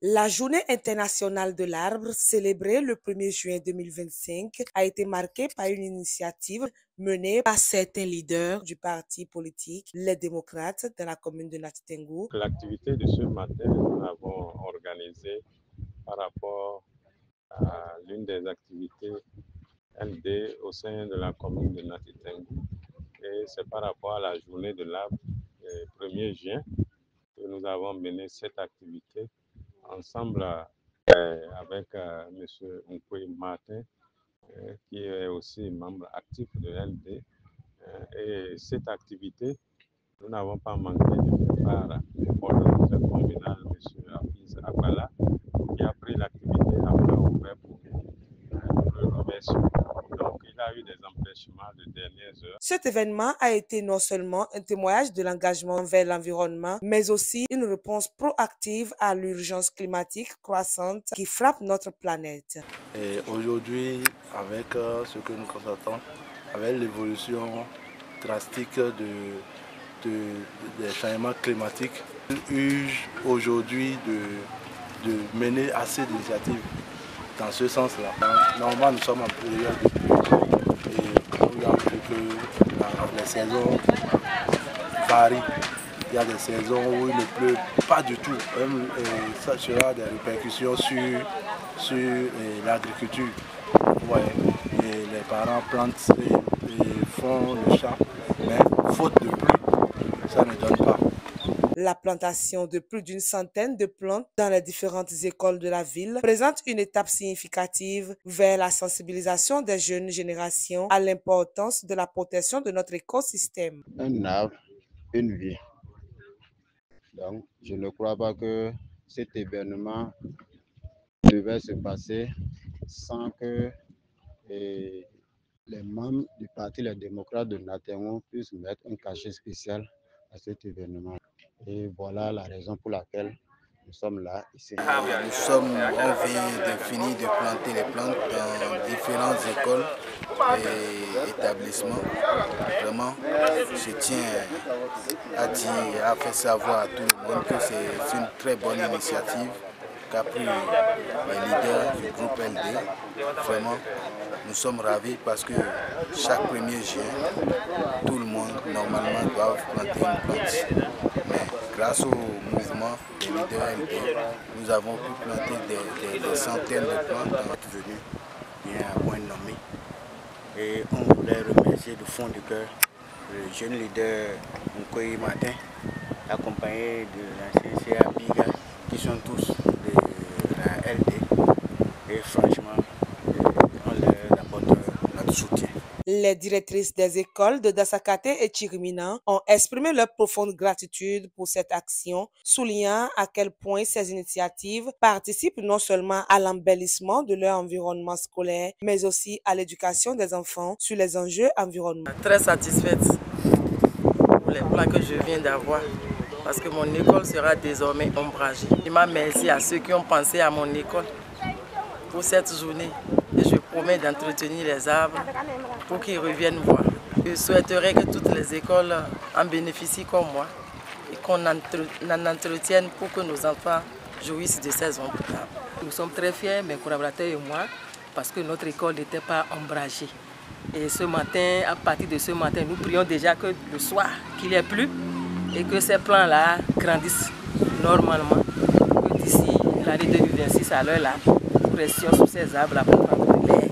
La Journée internationale de l'arbre, célébrée le 1er juin 2025, a été marquée par une initiative menée par certains leaders du parti politique, les démocrates, dans la commune de Nati Tengou. L'activité de ce matin, nous l'avons organisée par rapport à l'une des activités LD au sein de la commune de Nati Tengou. Et c'est par rapport à la journée de l'arbre, le 1er juin, que nous avons mené cette activité ensemble avec M. Nkwe Martin, qui est aussi membre actif de LD. Et cette activité, nous n'avons pas manqué de faire part au coordonnateur communal, M. Hafiz Abala, qui a pris l'activité à bras ouverts pour nous. Nous le remercions. Donc, il a eu des empêchements de dernières heures. Cet événement a été non seulement un témoignage de l'engagement vers l'environnement, mais aussi une réponse proactive à l'urgence climatique croissante qui frappe notre planète. Et aujourd'hui, avec ce que nous constatons, avec l'évolution drastique des changements climatiques, il urge aujourd'hui de mener assez d'initiatives dans ce sens-là. Normalement, nous sommes en période de pluie et nous avons vu que les saisons varient. Il y a des saisons où il ne pleut pas du tout. Ça sera des répercussions sur l'agriculture. Ouais. Et les parents plantent et font le champ, mais faute de pluie, ça ne donne pas. La plantation de plus d'une centaine de plantes dans les différentes écoles de la ville présente une étape significative vers la sensibilisation des jeunes générations à l'importance de la protection de notre écosystème. Un arbre, une vie. Donc, je ne crois pas que cet événement devait se passer sans que les membres du Parti Les Démocrates de Nati Tengou puissent mettre un cachet spécial à cet événement. Et voilà la raison pour laquelle nous sommes là ici. On vient de finir de planter les plantes dans différentes écoles et établissements. Vraiment, je tiens à faire savoir à tout le monde que c'est une très bonne initiative qu'a pris les leaders du groupe LD. Vraiment, nous sommes ravis parce que chaque 1er juin, tout le monde normalement doit planter une plante. Mais grâce au mouvement des leaders LD, nous avons pu planter des centaines de plantes dans notre venue, bien à point nommé. Et on voulait remercier du fond du cœur le jeune leader Nkwe Martin, accompagné de l'ancien CA Biga, qui sont tous de la LD. Et franchement, on leur apporte notre soutien. Les directrices des écoles de Dassakate et Chirimina ont exprimé leur profonde gratitude pour cette action, soulignant à quel point ces initiatives participent non seulement à l'embellissement de leur environnement scolaire, mais aussi à l'éducation des enfants sur les enjeux environnementaux. Très satisfaite pour les plans que je viens d'avoir, parce que mon école sera désormais ombragée. Je remercie à ceux qui ont pensé à mon école pour cette journée. Et je promets d'entretenir les arbres pour qu'ils reviennent voir. Je souhaiterais que toutes les écoles en bénéficient comme moi et qu'on en entretienne pour que nos enfants jouissent de ces ombres. Nous sommes très fiers, mes collaborateurs et moi, parce que notre école n'était pas ombragée. Et ce matin, à partir de ce matin, nous prions déjà que le soir, qu'il y ait plu et que ces plants-là grandissent normalement. Que d'ici l'année 2026 à l'heure là, nous restions sous ces arbres-là pour prendre l'air.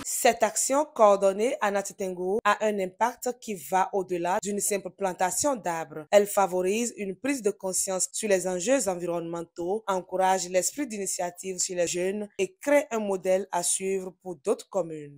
Cette action coordonnée à Nati Tengou a un impact qui va au-delà d'une simple plantation d'arbres. Elle favorise une prise de conscience sur les enjeux environnementaux, encourage l'esprit d'initiative chez les jeunes et crée un modèle à suivre pour d'autres communes.